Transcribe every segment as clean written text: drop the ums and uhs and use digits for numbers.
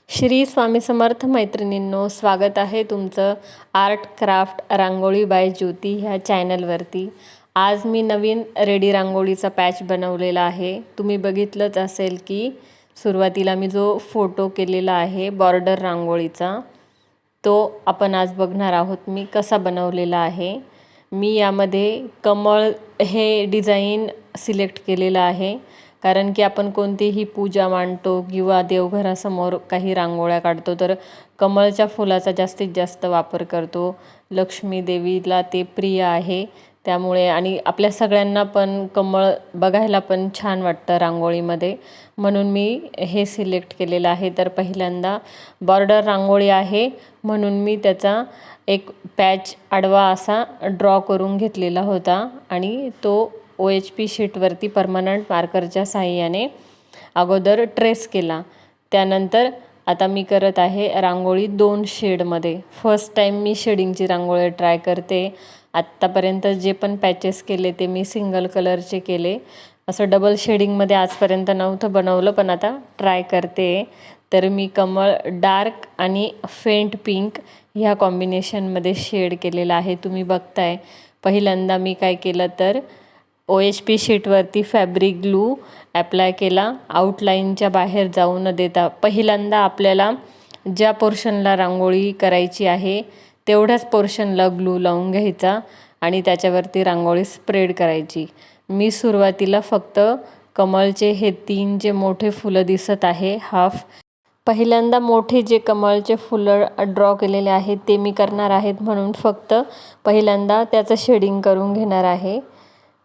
श्री स्वामी समर्थ मैत्रिणींनो, स्वागत आहे तुमचं आर्ट क्राफ्ट रांगोळी बाय ज्योती ह्या चॅनलवरती। आज मी नवीन रेडी रांगोळीचा पॅच बनवलेला आहे। तुम्ही बघितलंच असेल की सुरुवातीला मी जो फोटो केलेला आहे बॉर्डर रांगोळीचा, तो आपण आज बघणार आहोत मी कसा बनवलेला आहे। मी यामध्ये कमळ हे डिझाईन सिलेक्ट केलेलं आहे, कारण की आपण कोणतीही पूजा मांडतो किंवा देवघरासमोर काही रांगोळ्या काढतो तर कमळच्या फुलाचा जास्तीत जास्त वापर करतो। लक्ष्मी देवीला ते प्रिय आहे, त्यामुळे आणि आपल्या सगळ्यांना पण कमळ बघायला पण छान वाटतं रांगोळीमध्ये, म्हणून मी हे सिलेक्ट केलेलं आहे। तर पहिल्यांदा बॉर्डर रांगोळी आहे म्हणून मी त्याचा एक पॅच आडवा असा ड्रॉ करून घेतलेला होता आणि तो OHP शीटवरती परमनंट मार्करच्या साहाय्याने अगोदर ट्रेस केला। त्यानंतर आता मी करत आहे रांगोळी 2 शेडमध्ये। फर्स्ट टाइम मी शेडिंगची रांगोळी ट्राय करते। आत्तापर्यंत जे पण पॅचेस केले ते मी सिंगल कलरचे केले, असं डबल शेडिंगमध्ये आजपर्यंत नव्हतं बनवलं, पण आता ट्राय करते। तर मी कमळ डार्क आणि फेंट पिंक ह्या कॉम्बिनेशनमध्ये शेड केलेला आहे, तुम्ही बघताय। पहिल्यांदा मी काय केलं तर OHP शीटवरती फॅब्रिक ग्लू ॲप्लाय केला, आउटलाईनच्या बाहेर जाऊ न देता। पहिल्यांदा आपल्याला ज्या पोर्शनला रांगोळी करायची आहे तेवढ्याच पोर्शनला ग्लू लावून घ्यायचा आणि त्याच्यावरती रांगोळी स्प्रेड करायची। मी सुरुवातीला फक्त कमळचे हे 3 जे मोठे फुलं दिसत आहे हाफ, पहिल्यांदा मोठे जे कमळचे फुलं ड्रॉ केलेले आहेत ते मी करणार आहेत, म्हणून फक्त पहिल्यांदा त्याचं शेडिंग करून घेणार आहे।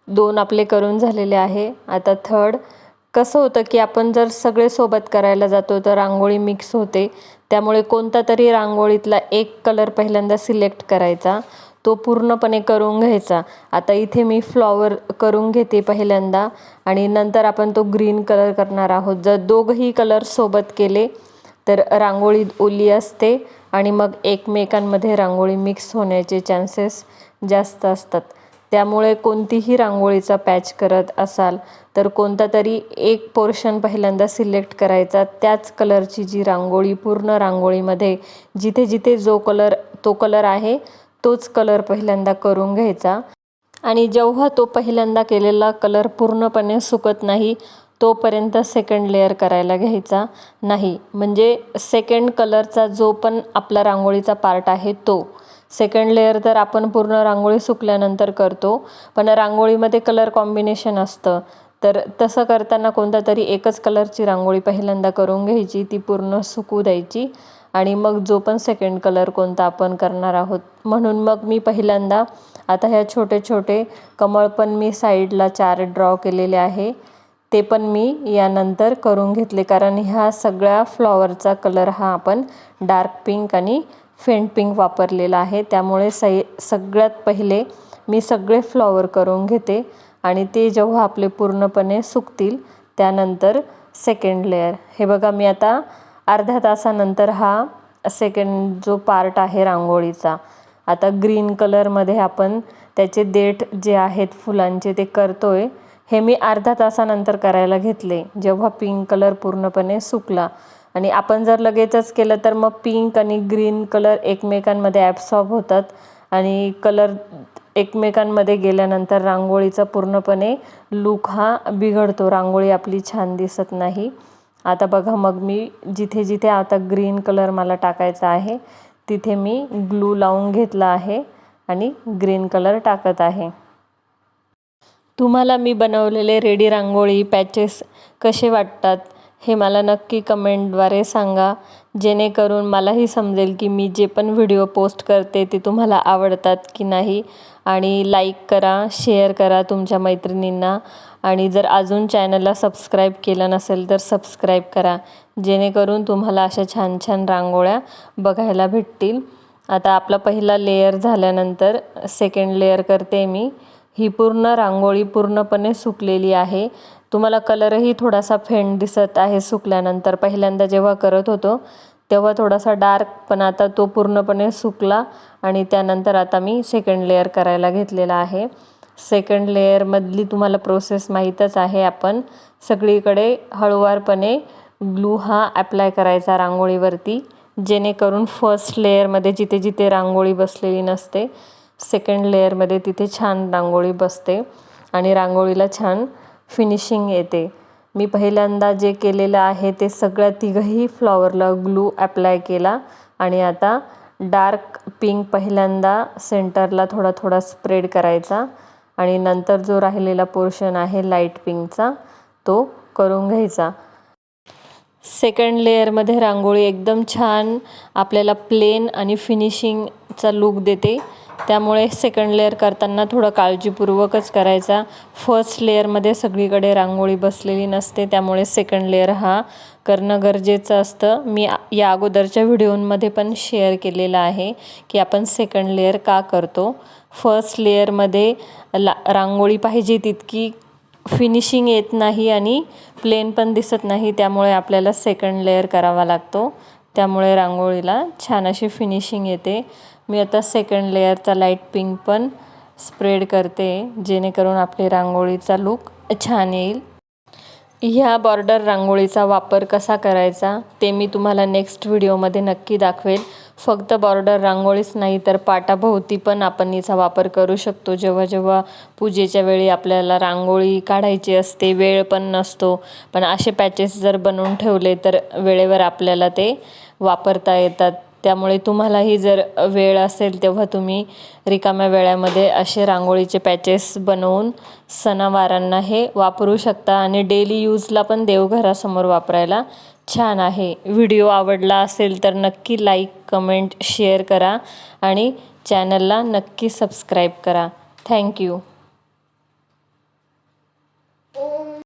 2 आपले करून झालेले आहे। आता थर्ड कसं होतं की आपण जर सगळे सोबत करायला जातो तर रांगोळी मिक्स होते, त्यामुळे कोणता तरी रांगोळीतला एक कलर पहिल्यांदा सिलेक्ट करायचा, तो पूर्णपणे करून घ्यायचा। आता इथे मी फ्लॉवर करून घेते पहिल्यांदा आणि नंतर आपण तो ग्रीन कलर करणार आहोत। जर दोघंही कलर सोबत केले तर रांगोळी ओली असते आणि मग एकमेकांमध्ये रांगोळी मिक्स होण्याचे चान्सेस जास्त असतात। त्यामुळे कोणतीही रांगोळीचा पॅच करत असाल तर कोणता तरी एक पोर्शन पहिल्यांदा सिलेक्ट करायचा, त्याच कलरची जी रांगोळी पूर्ण रांगोळीमध्ये जिथे जिथे जो कलर तो कलर आहे तोच कलर पहिल्यांदा करून घ्यायचा। आणि जेव्हा तो पहिल्यांदा केलेला कलर पूर्णपणे सुकत नाही तोपर्यंत सेकंड लेअर करायला घ्यायचा नाही, म्हणजे सेकंड कलरचा जो पण आपला रांगोळीचा पार्ट आहे तो सेकंड लेअर तर आपण पूर्ण रांगोळी सुकल्यानंतर करतो, पण रांगोळीमध्ये कलर कॉम्बिनेशन असतं, तर तसं करताना कोणता तरी एकच कलरची रांगोळी पहिल्यांदा करून घ्यायची, ती पूर्ण सुकू द्यायची आणि मग जो पण सेकंड कलर कोणता आपण करणार आहोत। म्हणून मग मी पहिल्यांदा आता ह्या छोटे छोटे कमळ पण मी साईडला 4 ड्रॉ केलेले आहे, ते पण मी यानंतर करून घेतले, कारण ह्या सगळ्या फ्लॉवरचा कलर हा आपण डार्क पिंक आणि फेंट पिंक वापरलेला आहे। त्यामुळे सगळ्यात पहिले मी सगळे फ्लॉवर करून घेते आणि ते जेव्हा आपले पूर्णपणे सुकतील त्यानंतर सेकंड लेअर। हे बघा, मी आता अर्ध्या तासानंतर हा सेकंड जो पार्ट आहे रांगोळीचा, आता ग्रीन कलरमध्ये आपण त्याचे देठ जे आहेत फुलांचे ते करतोय। हे मी अर्ध्या तासानंतर करायला घेतले, जेव्हा पिंक कलर पूर्णपणे सुकला। आणि आपण जर लगेचच केलं तर मग पिंक आणि ग्रीन कलर एकमेकांमध्ये ॲब्सॉर्ब होतात आणि कलर एकमेकांमध्ये गेल्यानंतर रांगोळीचा पूर्णपणे लुक हा बिघडतो, रांगोळी आपली छान दिसत नाही। आता बघा, मग मी जिथे जिथे आता ग्रीन कलर मला टाकायचा आहे तिथे मी ग्लू लावून घेतला आहे आणि ग्रीन कलर टाकत आहे। तुम्हाला मी बनवलेले रेडी रांगोळी पॅचेस कसे वाटतात हे मला नक्की कमेंटद्वारे सांगा, जेणेकरून मलाही समजेल की मी जे पण व्हिडिओ पोस्ट करते ते तुम्हाला आवडतात की नाही। आणि लाईक करा, शेअर करा तुमच्या मैत्रिणींना, आणि जर अजून चॅनलला सबस्क्राईब केलं नसेल तर सबस्क्राईब करा, जेणेकरून तुम्हाला अशा छान छान रांगोळ्या बघायला भेटतील। आता आपला पहिला लेअर झाल्यानंतर सेकंड लेअर करते मी। ही पूर्ण रांगोळी पूर्णपणे सुकलेली आहे, तुम्हाला कलरही थोडासा फेंट दिसत आहे सुकल्यानंतर। पहिल्यांदा जेव्हा करत होतो तेव्हा थोडासा डार्क, पण आता तो पूर्णपणे सुकला आणि त्यानंतर आता मी सेकंड लेअर करायला घेतलेला आहे। सेकंड लेअरमधली तुम्हाला प्रोसेस माहीतच आहे, आपण सगळीकडे हळूवारपणे ग्लू हा ॲप्लाय करायचा रांगोळीवरती, जेणेकरून फर्स्ट लेयरमध्ये जिथे जिथे रांगोळी बसलेली नसते सेकंड लेयरमध्ये तिथे छान रांगोळी बसते आणि रांगोळीला छान फिनिशिंग येते. मी पहिल्यांदा जे केलेलं आहे ते सगळ्या तिघही फ्लॉवरला ग्लू ॲप्लाय केला आणि आता डार्क पिंक पहिल्यांदा सेंटरला थोडा थोडा स्प्रेड करायचा आणि नंतर जो राहिलेला पोर्शन आहे लाईट पिंकचा तो करून घ्यायचा. सेकंड लेयरमध्ये रांगोळी एकदम छान आपल्याला प्लेन आणि फिनिशिंगचा लूक देते, त्यामुळे सेकंड लेयर करताना थोडं काळजीपूर्वकच करायचा. फर्स्ट लेयरमध्ये सगळीकडे रांगोळी बसलेली नसते, त्यामुळे सेकंड लेयर हा करणं गरजेचं असतं. मी या अगोदरच्या व्हिडिओमध्ये पण शेअर केलेलं आहे की आपण सेकंड लेयर का करतो. फर्स्ट लेयरमध्ये रांगोळी पाहिजे तितकी फिनिशिंग येत नाही आणि प्लेन पण दिसत नाही, त्यामुळे आपल्याला सेकंड लेयर करावा लागतो. त्यामुळे रांगोळीला छान अशी फिनिशिंग येते. मी आता सेकंड लेयरचा लाईट पिंक पण स्प्रेड करते, जेणेकरून आपली रांगोळीचा लूक छान येईल. ह्या बॉर्डर रांगोळीचा वापर कसा करायचा ते मी तुम्हाला नेक्स्ट व्हिडिओमध्ये नक्की दाखवेल. फक्त बॉर्डर रांगोळीच नाही तर पाटाभोवती पण आपण हिचा वापर करू शकतो. जेव्हा जेव्हा पूजेच्या वेळी आपल्याला रांगोळी काढायची असते, वेळ पण नसतो, पण असे पॅचेस जर बनवून ठेवले तर वेळेवर आपल्याला ते वापरता येतात. त्यामुळे तुम्हालाही जर वेळ असेल तेव्हा तुम्ही रिकाम्या वेळामध्ये असे रांगोळीचे पॅचेस बनवून सणावारांना हे वापरू शकता आणि डेली यूजला पण देवघरासमोर वापरायला छान आहे. व्हिडिओ आवडला असेल तर नक्की लाईक, कमेंट, शेअर करा आणि चॅनलला नक्की सबस्क्राईब करा. थँक्यू.